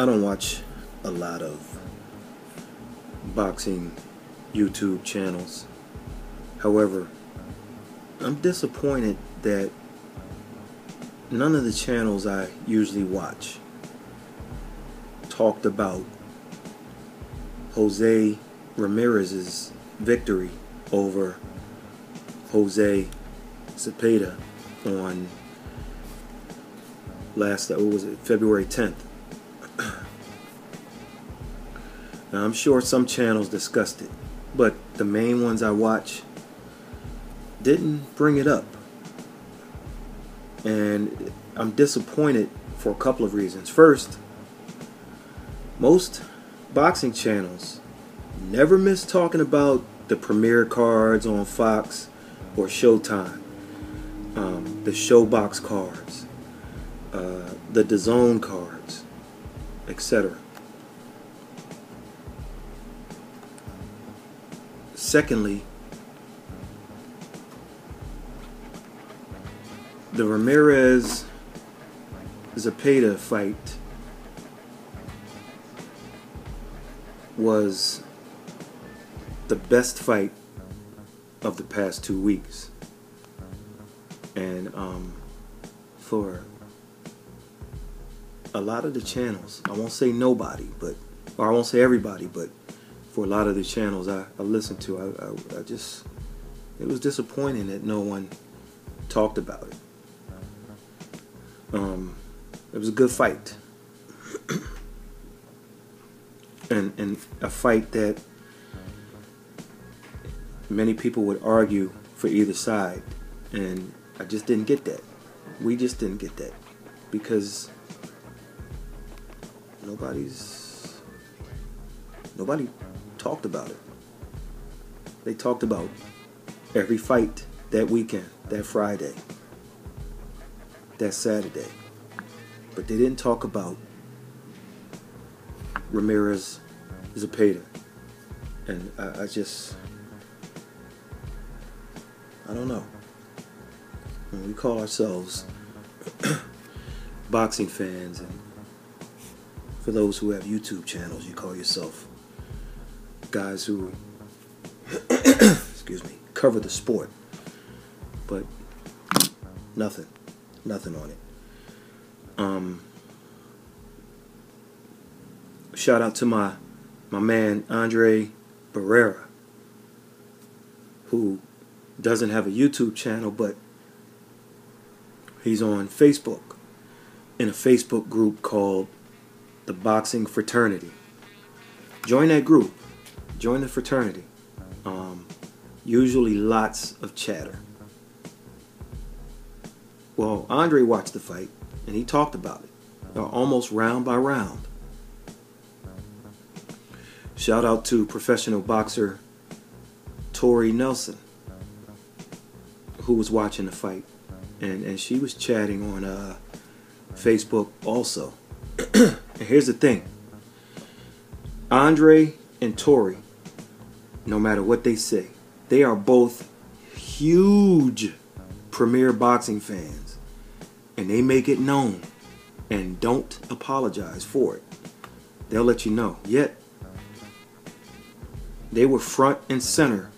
I don't watch a lot of boxing YouTube channels. However, I'm disappointed that none of the channels I usually watch talked about Jose Ramirez's victory over Jose Cepeda on February 10th. Now, I'm sure some channels discussed it, but the main ones I watch didn't bring it up. And I'm disappointed for a couple of reasons. First, most boxing channels never miss talking about the premiere cards on Fox or Showtime, the Showbox cards, the DAZN cards, etc. Secondly, the Ramirez Cepeda fight was the best fight of the past 2 weeks. And for a lot of the channels, I won't say nobody, or I won't say everybody, but for a lot of the channels I listened to, I just, it was disappointing that no one talked about it. It was a good fight. and a fight that many people would argue for either side, and I just didn't get that. We just didn't get that because nobody talked about it. They talked about every fight that weekend, that Friday, that Saturday, but they didn't talk about Ramirez Cepeda. And I don't know. When we call ourselves boxing fans, and for those who have YouTube channels, you call yourself guys who excuse me, cover the sport, but nothing on it. Shout out to my man Andre Barrera, who doesn't have a YouTube channel, but he's on Facebook in a Facebook group called the Boxing Fraternity. Join that group. Join the fraternity. Usually lots of chatter. Well, Andre watched the fight and he talked about it, almost round by round. Shout out to professional boxer Tori Nelson, who was watching the fight, and she was chatting on Facebook also. And here's the thing: Andre and Tori, no matter what they say, they are both huge premier boxing fans, and they make it known and don't apologize for it. They'll let you know. Yet they were front and center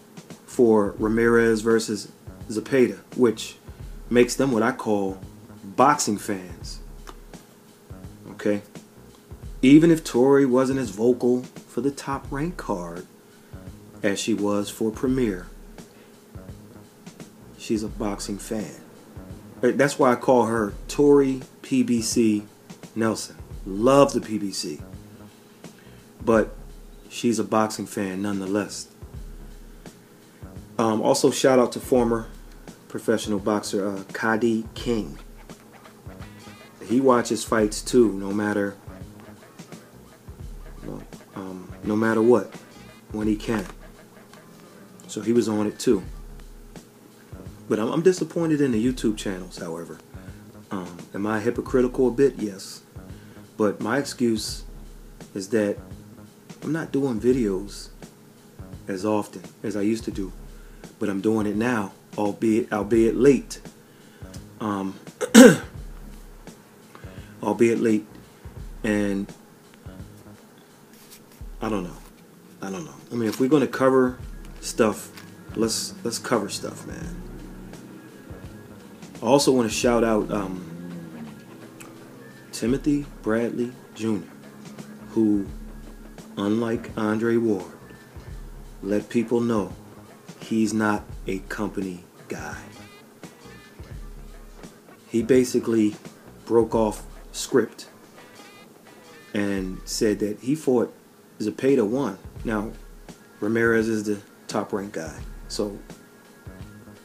for Ramirez versus Cepeda, which makes them what I call boxing fans. Okay? Even if Tori wasn't as vocal for the top ranked card as she was for Premier, she's a boxing fan. That's why I call her Tori PBC Nelson. Love the PBC. But she's a boxing fan nonetheless. Also, shout out to former professional boxer Kadi King. He watches fights too, no matter what, when he can. So he was on it too. But I'm disappointed in the YouTube channels, however. Am I hypocritical a bit? Yes. But my excuse is that I'm not doing videos as often as I used to do. But I'm doing it now, albeit late. Albeit late. And I don't know. I mean, if we're gonna cover stuff, let's cover stuff, man. I also want to shout out Timothy Bradley Jr., who, unlike Andre Ward, let people know he's not a company guy. He basically broke off script and said that he fought Cepeda 1. Now, Ramirez is the top-ranked guy, so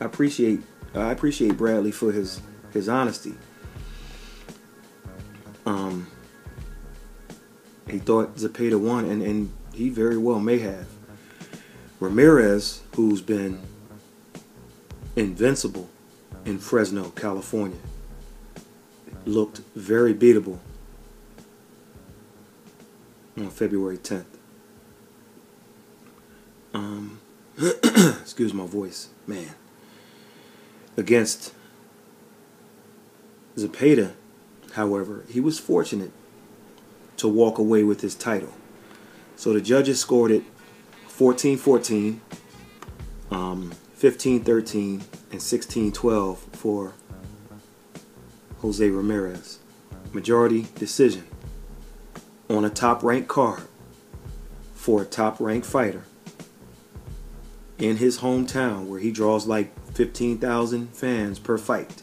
I appreciate Bradley for his honesty. He thought Cepeda won, and he very well may have. Ramirez, who's been invincible in Fresno, California, looked very beatable on February 10th. Excuse my voice, man. Against Cepeda, however, he was fortunate to walk away with his title. So the judges scored it 14-14, 15-13, and 16-12 for Jose Ramirez. Majority decision on a top-ranked card for a top-ranked fighter in his hometown, where he draws like 15,000 fans per fight,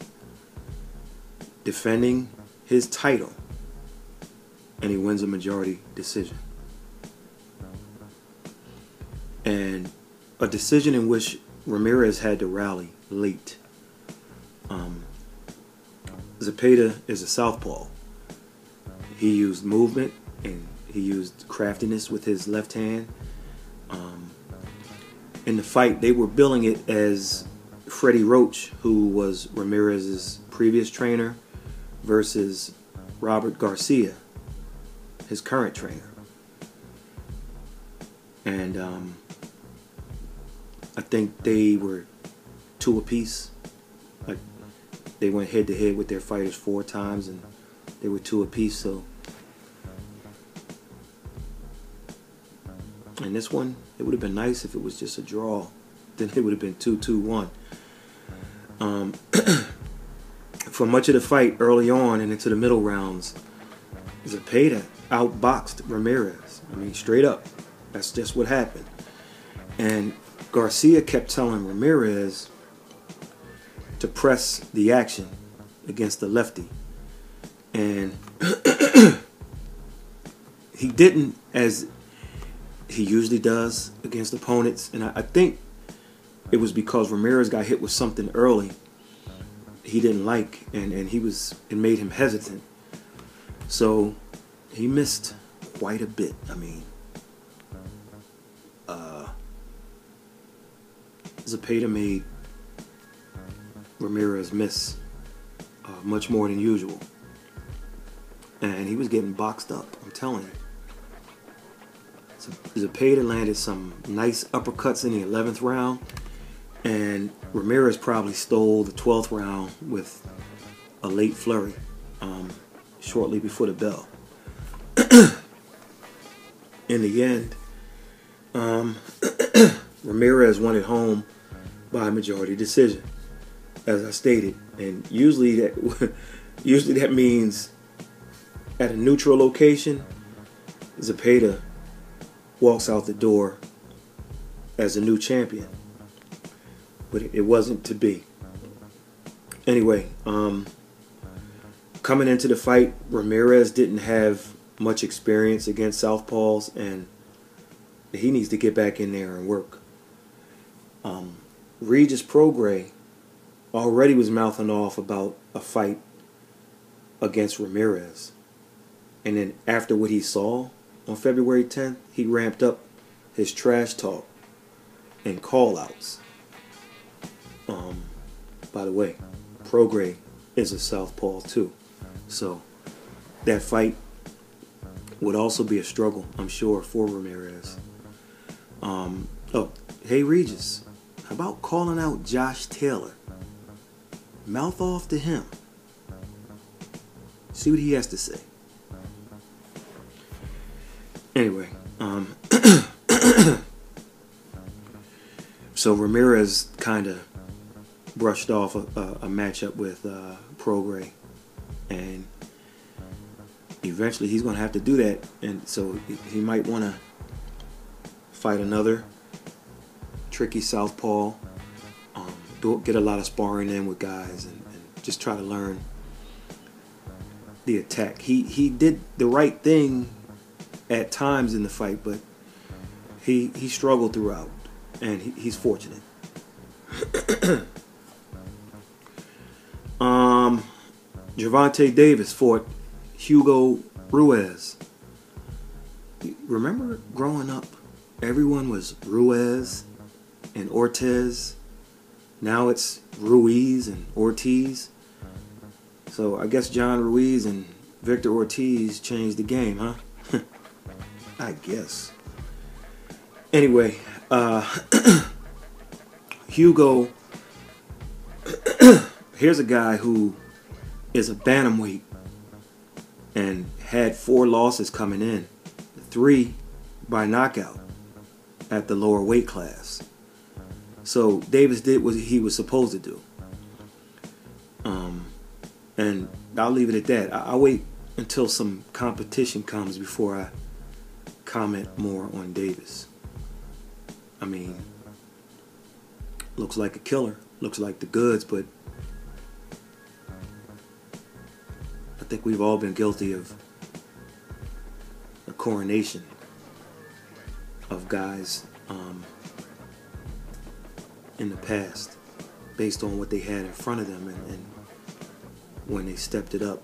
defending his title, and he wins a majority decision. And a decision in which Ramirez had to rally late. Cepeda is a southpaw. He used movement and he used craftiness with his left hand. In the fight, they were billing it as Freddie Roach, who was Ramirez's previous trainer, versus Robert Garcia, his current trainer. And I think they were 2 apiece. Like, they went head to head with their fighters 4 times, and they were 2 apiece. So, and this one, it would have been nice if it was just a draw. Then it would have been 2-2-1. For much of the fight early on and into the middle rounds, Cepeda outboxed Ramirez. I mean, straight up. That's just what happened. And Garcia kept telling Ramirez to press the action against the lefty. And he didn't, as he usually does against opponents. And I think it was because Ramirez got hit with something early he didn't like, and it made him hesitant. So he missed quite a bit. I mean, Cepeda made Ramirez miss much more than usual. And he was getting boxed up, I'm telling you. Cepeda landed some nice uppercuts in the 11th round, and Ramirez probably stole the 12th round with a late flurry shortly before the bell. In the end, Ramirez won at home by majority decision, as I stated. And usually that means at a neutral location, Cepeda walks out the door as a new champion. But it wasn't to be. Anyway, coming into the fight, Ramirez didn't have much experience against southpaws, and he needs to get back in there and work. Regis Prograis already was mouthing off about a fight against Ramirez. And then after what he saw on February 10th, he ramped up his trash talk and call-outs. By the way, Prograis is a southpaw too. So that fight would also be a struggle, I'm sure, for Ramirez. Oh, hey Regis, how about calling out Josh Taylor? Mouth off to him. See what he has to say. Anyway, So Ramirez kind of brushed off a matchup with Prograis, and eventually he's going to have to do that, and so he might want to fight another tricky southpaw, get a lot of sparring in with guys, and just try to learn the attack. He did the right thing at times in the fight, but he struggled throughout, and he's fortunate. Gervonta Davis fought Hugo Ruiz. Remember growing up, everyone was Ruiz and Ortiz. Now it's Ruiz and Ortiz. So I guess John Ruiz and Victor Ortiz changed the game, huh? I guess. Anyway, Hugo, here's a guy who is a bantamweight and had 4 losses coming in, 3 by knockout at the lower weight class. So Davis did what he was supposed to do. And I'll leave it at that. I'll wait until some competition comes before I comment more on Davis. I mean, looks like a killer, looks like the goods, but I think we've all been guilty of a coronation of guys in the past based on what they had in front of them, and when they stepped it up,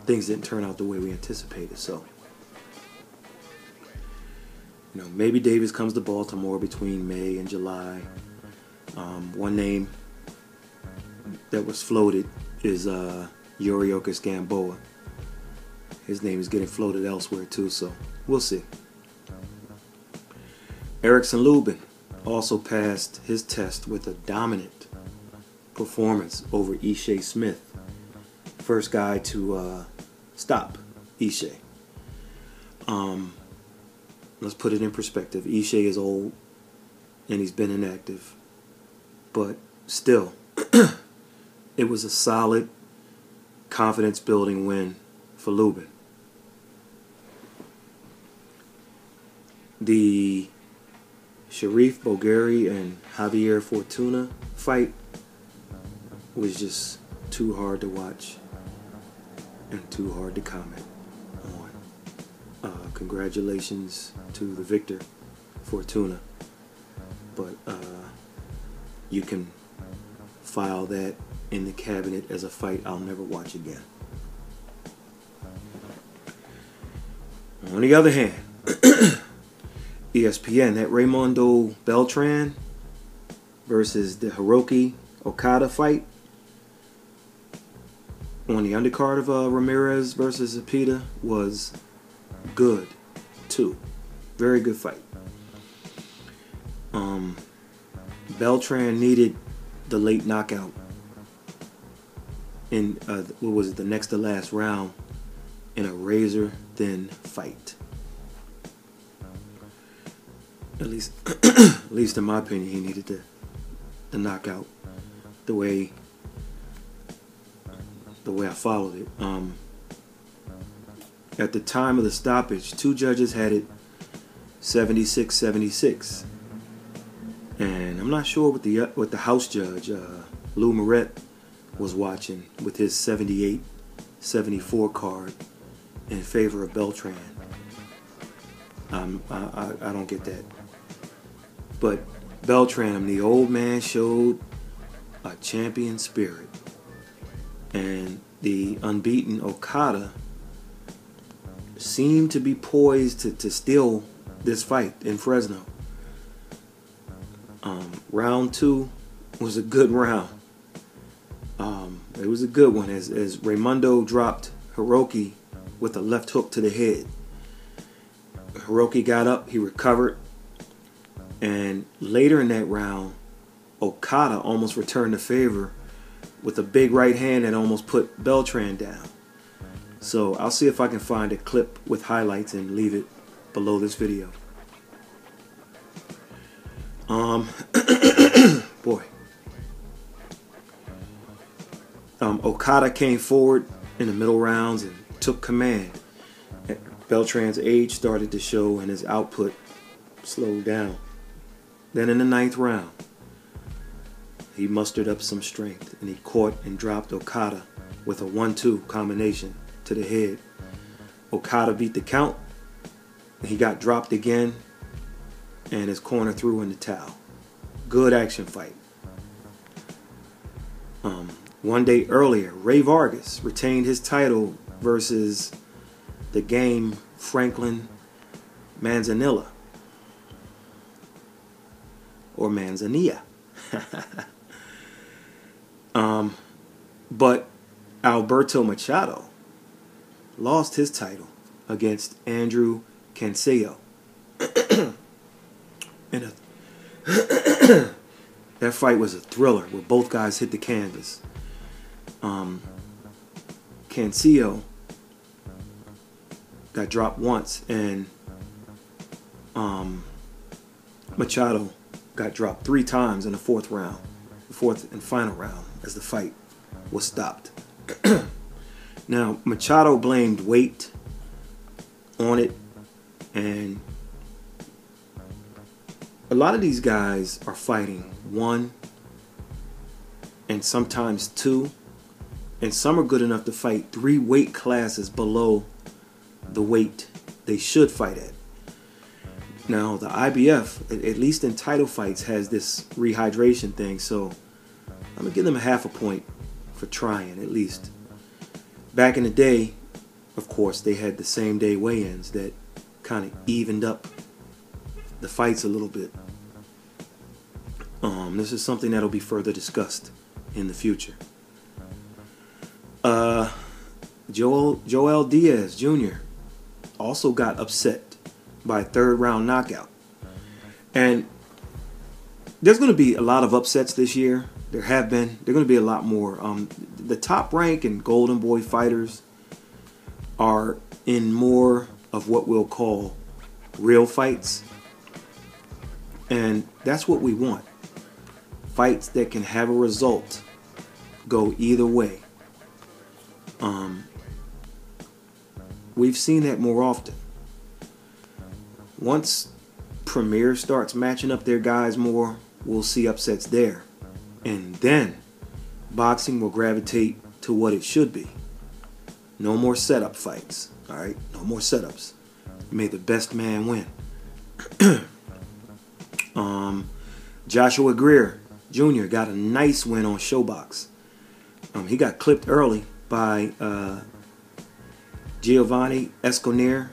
things didn't turn out the way we anticipated. So, you know, maybe Davis comes to Baltimore between May and July. One name that was floated is Yuriorkis Gamboa. His name is getting floated elsewhere too, so we'll see. Erickson Lubin also passed his test with a dominant performance over Ishe Smith. First guy to stop Ishe. Let's put it in perspective. Ishe is old and he's been inactive, but still, it was a solid, confidence-building win for Lubin. The Sharif Bogheri and Javier Fortuna fight was just too hard to watch and too hard to comment on. Congratulations to the victor, Fortuna, but you can file that in the cabinet as a fight I'll never watch again. On the other hand, ESPN, that Raymundo Beltran versus the Hiroki Okada fight on the undercard of Ramirez versus Cepeda was good too. Very good fight. Beltran needed the late knockout in what was it, the next to last round in a razor thin fight. At least in my opinion, he needed the knockout the way I followed it. At the time of the stoppage, 2 judges had it 76-76, and I'm not sure what the house judge Lou Moret was watching with his 78-74 card in favor of Beltran. I don't get that. But Beltran, the old man, showed a champion spirit, and the unbeaten Okada seemed to be poised to steal this fight in Fresno. Round 2 was a good round. It was a good one as Raymundo dropped Hiroki with a left hook to the head. Hiroki got up, he recovered, and later in that round, Okada almost returned the favor with a big right hand that almost put Beltran down. So I'll see if I can find a clip with highlights and leave it below this video. Boy. Okada came forward in the middle rounds and took command. Beltran's age started to show and his output slowed down. Then in the 9th round, he mustered up some strength and he caught and dropped Okada with a 1-2 combination to the head. Okada beat the count. He got dropped again and his corner threw in the towel. Good action fight. One day earlier, Ray Vargas retained his title versus the game Franklin Manzanilla. Or Manzanilla. But Alberto Machado lost his title against Andrew Cancello. And that fight was a thriller where both guys hit the canvas. Cancello got dropped once and Machado got dropped 3 times in the 4th round, the 4th and final round, as the fight was stopped. Now, Machado blamed weight on it, and a lot of these guys are fighting 1 and sometimes 2, and some are good enough to fight 3 weight classes below the weight they should fight at. Now, the IBF, at least in title fights, has this rehydration thing, so I'm going to give them a half a point for trying, at least. Back in the day, of course, they had the same day weigh-ins that kind of evened up the fights a little bit. This is something that'll be further discussed in the future. Joel Diaz Jr. also got upset by a 3rd round knockout. And there's going to be a lot of upsets this year. There have been. There are going to be a lot more. The top rank and Golden Boy fighters are in more of what we'll call real fights. And that's what we want. Fights that can have a result go either way. We've seen that more often. Once Premier starts matching up their guys more, we'll see upsets there. And then boxing will gravitate to what it should be. No more setup fights. Alright? No more setups. May the best man win. Joshua Greer Jr. got a nice win on Showbox. He got clipped early by Giovanni Escaner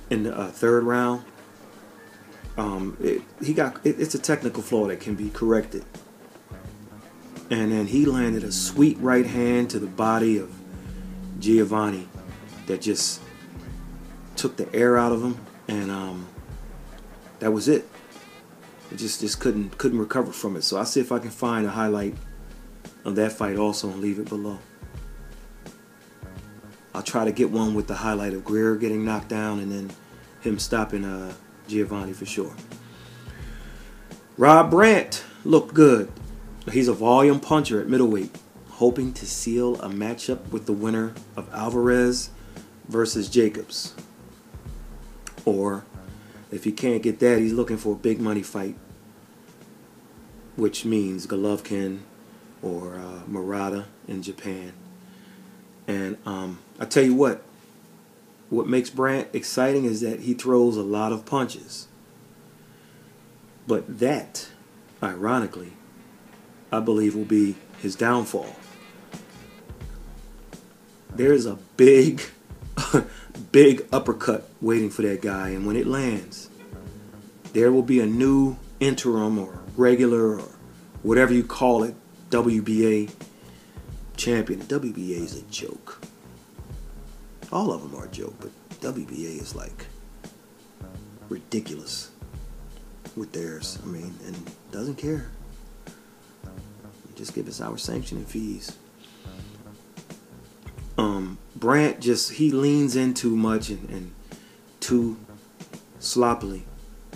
in the 3rd round. It's a technical flaw that can be corrected. And then he landed a sweet right hand to the body of Giovanni that just took the air out of him, and that was it. It just couldn't recover from it. So I'll see if I can find a highlight of that fight also and leave it below. I'll try to get one with the highlight of Greer getting knocked down and then him stopping Giovanni for sure. Rob Brant looked good. He's a volume puncher at middleweight, hoping to seal a matchup with the winner of Alvarez versus Jacobs. Or if he can't get that, he's looking for a big money fight, which means Golovkin or Murata in Japan. And I tell you what makes Brant exciting is that he throws a lot of punches. But that, ironically, I believe will be his downfall. There's a big uppercut waiting for that guy, and when it lands, there will be a new interim or regular or whatever you call it, WBA champion. The WBA is a joke. All of them are a joke, but WBA is like ridiculous with theirs. I mean, and doesn't care. Just give us our sanctioning fees. Brant he leans in too much and too sloppily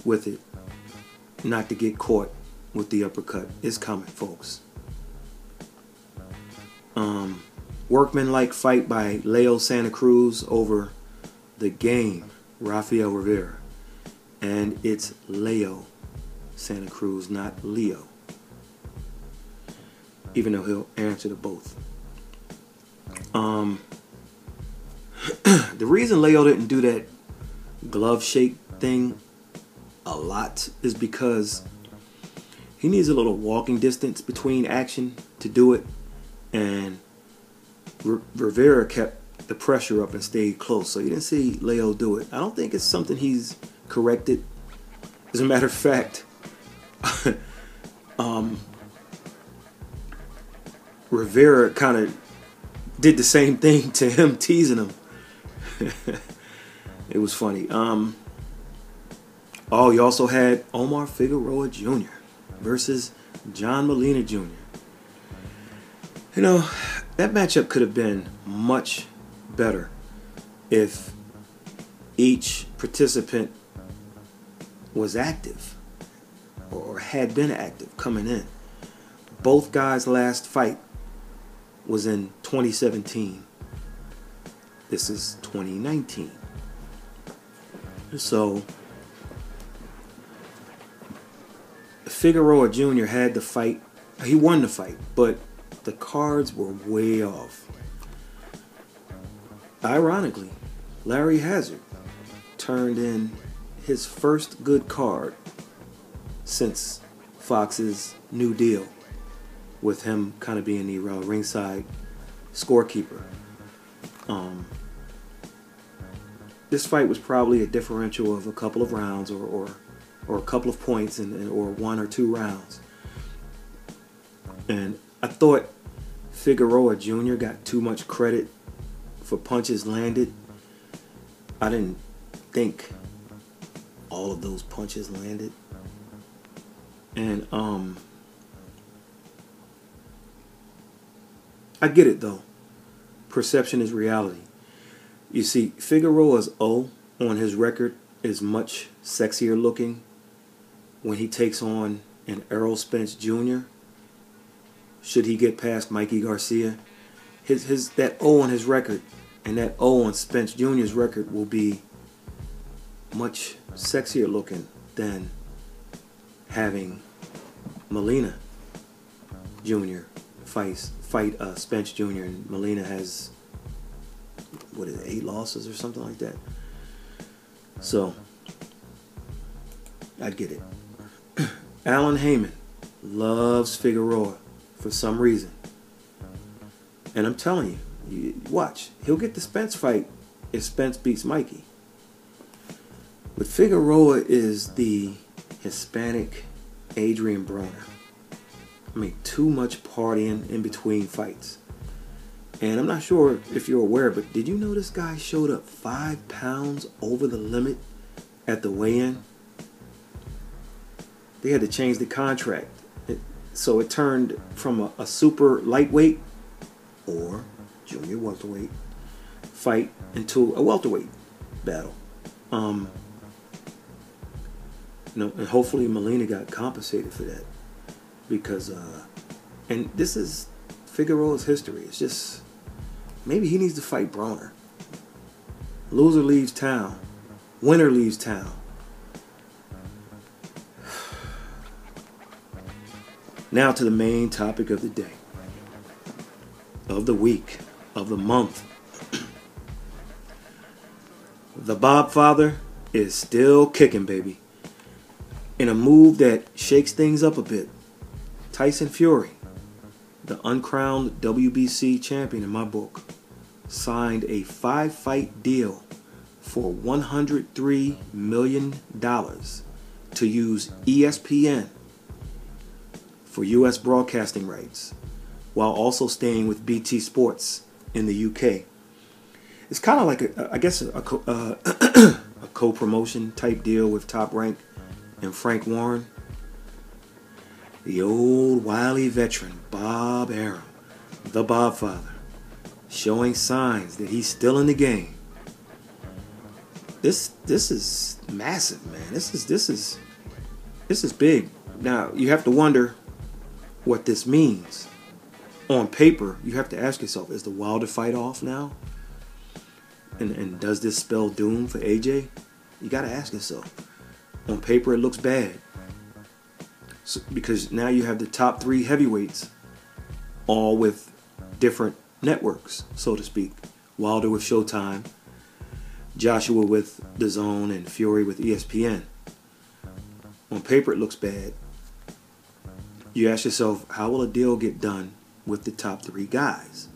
with it. not to get caught with the uppercut. It's coming, folks. Workman-like fight by Leo Santa Cruz over the game, Rafael Rivera. And it's Leo Santa Cruz, not Leo. Even though he'll answer to both. The reason Leo didn't do that glove shake thing a lot is because he needs a little walking distance between action to do it, and Rivera kept the pressure up and stayed close, so you didn't see Leo do it. I don't think it's something he's corrected. As a matter of fact, Rivera kind of did the same thing to him, teasing him. It was funny. Oh, you also had Omar Figueroa Jr. versus John Molina Jr. You know, that matchup could have been much better if each participant was active or had been active coming in. Both guys' last fight was in 2017. This is 2019. So Figueroa Jr. had the fight. He won the fight, but the cards were way off. Ironically, Larry Hazard turned in his first good card since Fox's new deal, with him kind of being the ringside scorekeeper. This fight was probably a differential of a couple of rounds or a couple of points or 1 or 2 rounds. And I thought Figueroa Jr. got too much credit for punches landed. I didn't think all of those punches landed. And I get it though. Perception is reality. You see, Figueroa's O on his record is much sexier looking when he takes on an Errol Spence Jr. Should he get past Mikey Garcia, that O on his record and that O on Spence Jr.'s record will be much sexier looking than having Molina Jr. fight Spence Jr. and Molina has, what is it, 8 losses or something like that. So I get it. Alan Heyman loves Figueroa for some reason, and I'm telling you, watch, he'll get the Spence fight if Spence beats Mikey. But Figueroa is the Hispanic Adrian Broner. I mean, too much partying in between fights. And I'm not sure if you're aware, but did you know this guy showed up 5 pounds over the limit at the weigh-in? They had to change the contract. So it turned from a super lightweight or junior welterweight fight into a welterweight battle. And hopefully Molina got compensated for that. Because, and this is Figueroa's history. It's just, maybe he needs to fight Broner. Loser leaves town. Winner leaves town. Now to the main topic of the day, of the week, of the month. ThaBobFather is still kicking, baby. In a move that shakes things up a bit, Tyson Fury, the uncrowned WBC champion in my book, signed a 5-fight deal for $103 million to use ESPN for U.S. broadcasting rights, while also staying with BT Sports in the UK. It's kind of like, a co-promotion type deal with Top Rank and Frank Warren. The old wily veteran Bob Arum, ThaBobFather, showing signs that he's still in the game. This is massive, man. This is This is big. Now, you have to wonder what this means. On paper, you have to ask yourself, is the Wilder fight off now? And does this spell doom for AJ? You got to ask yourself. On paper, it looks bad. So, because now you have the top 3 heavyweights, all with different networks, so to speak. Wilder with Showtime, Joshua with DAZN, and Fury with ESPN. On paper, it looks bad. You ask yourself, how will a deal get done with the top 3 guys?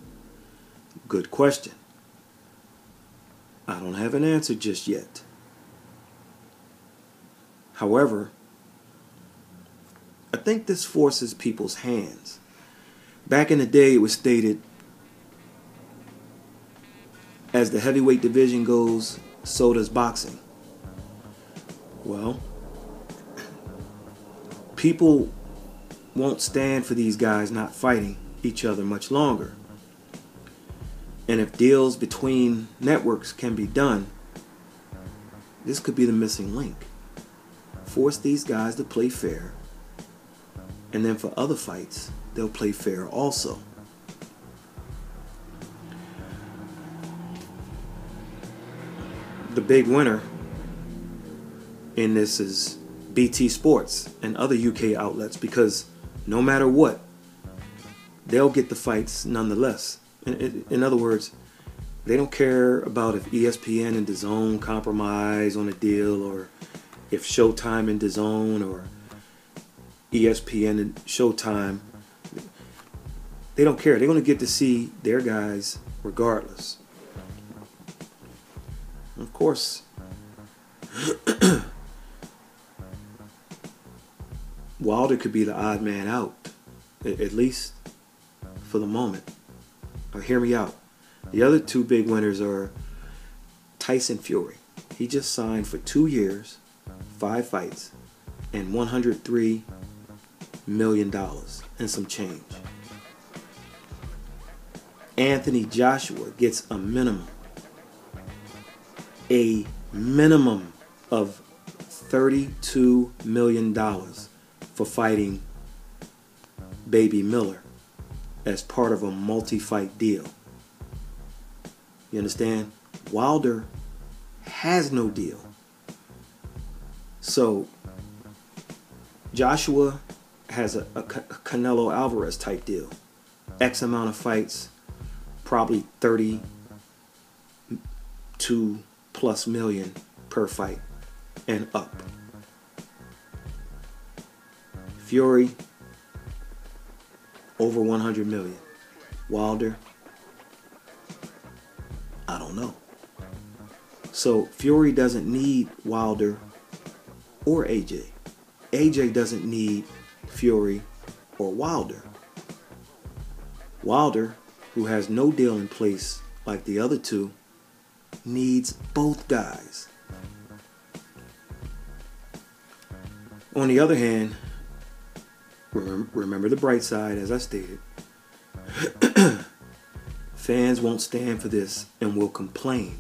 Good question. I don't have an answer just yet. However, I think this forces people's hands. Back in the day, it was stated, as the heavyweight division goes, so does boxing. Well, people won't stand for these guys not fighting each other much longer. And if deals between networks can be done, this could be the missing link. Force these guys to play fair, and then for other fights, they'll play fair also. The big winner in this is BT Sports and other UK outlets, because no matter what, they'll get the fights nonetheless. In other words, they don't care about if ESPN and DAZN compromise on a deal, or if Showtime and DAZN, or ESPN and Showtime. They don't care. They're going to get to see their guys regardless. Of course, Wilder could be the odd man out, at least for the moment. Now, hear me out. The other 2 big winners are Tyson Fury. He just signed for 2 years, 5 fights, and $103 million and some change. Anthony Joshua gets a minimum of $32 million for fighting Baby Miller as part of a multi-fight deal. You understand? Wilder has no deal. So Joshua has a Canelo Alvarez type deal. X amount of fights, probably 32 plus million per fight and up. Fury, over 100 million. Wilder, I don't know. So Fury doesn't need Wilder or AJ. AJ doesn't need Fury or Wilder. Wilder, who has no deal in place like the other 2, needs both guys. On the other hand, remember the bright side, as I stated. Fans won't stand for this and will complain.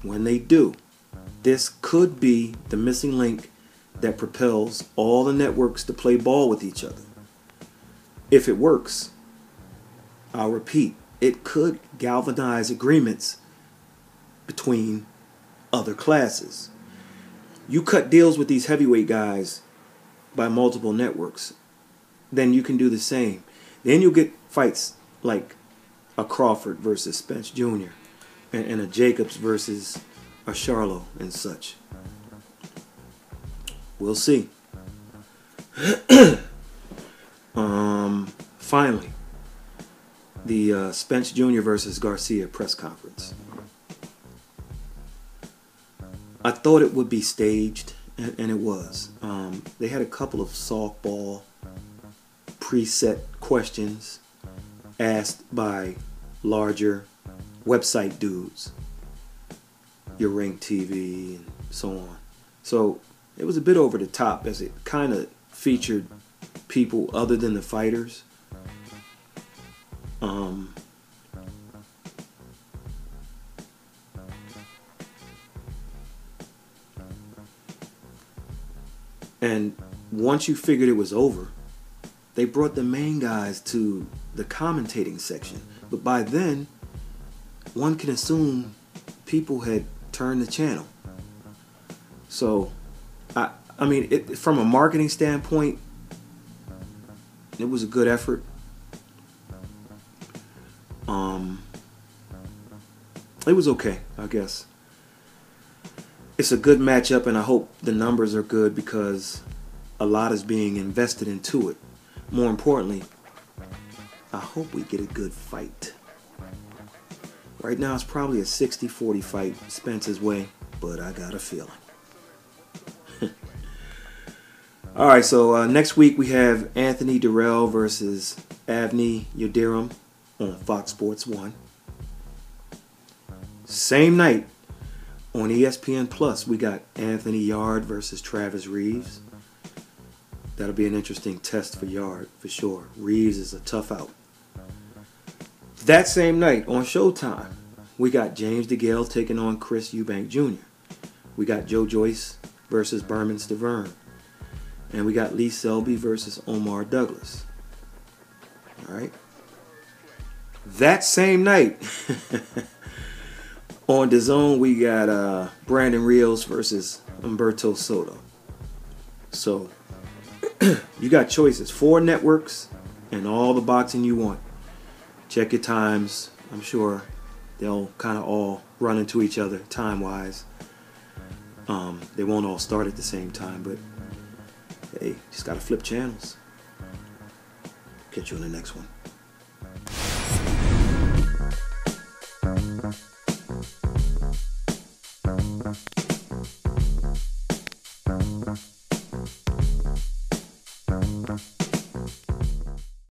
When they do, this could be the missing link that propels all the networks to play ball with each other. If it works, I'll repeat, it could galvanize agreements between other classes. You cut deals with these heavyweight guys by multiple networks, then you can do the same. Then you'll get fights like a Crawford versus Spence Jr. and a Jacobs versus a Charlo and such. We'll see. Finally, the Spence Jr. versus Garcia press conference. I thought it would be staged, and it was. They had a couple of softball preset questions asked by larger website dudes, Your Ring TV and so on. So it was a bit over the top, as it kind of featured people other than the fighters. And once you figured it was over, they brought the main guys to the commentating section. But by then, one can assume people had turned the channel. So, I mean, from a marketing standpoint, it was a good effort. It was okay, I guess. It's a good matchup, and I hope the numbers are good because a lot is being invested into it. More importantly, I hope we get a good fight. Right now, it's probably a 60-40 fight Spence's way, but I got a feeling. All right, so next week we have Anthony Durrell versus Avni Yildirim on Fox Sports 1. Same night on ESPN Plus, we got Anthony Yarde versus Travis Reeves. That'll be an interesting test for Yarde, for sure. Reeves is a tough out. That same night on Showtime, we got James DeGale taking on Chris Eubank Jr. We got Joe Joyce versus Berman Stavern. And we got Lee Selby versus Omar Douglas. All right. That same night, on DAZN, we got Brandon Rios versus Humberto Soto. So, you got choices. 4 networks and all the boxing you want. Check your times. I'm sure they'll kind of all run into each other time-wise. They won't all start at the same time, but hey, just got to flip channels. Catch you on the next one.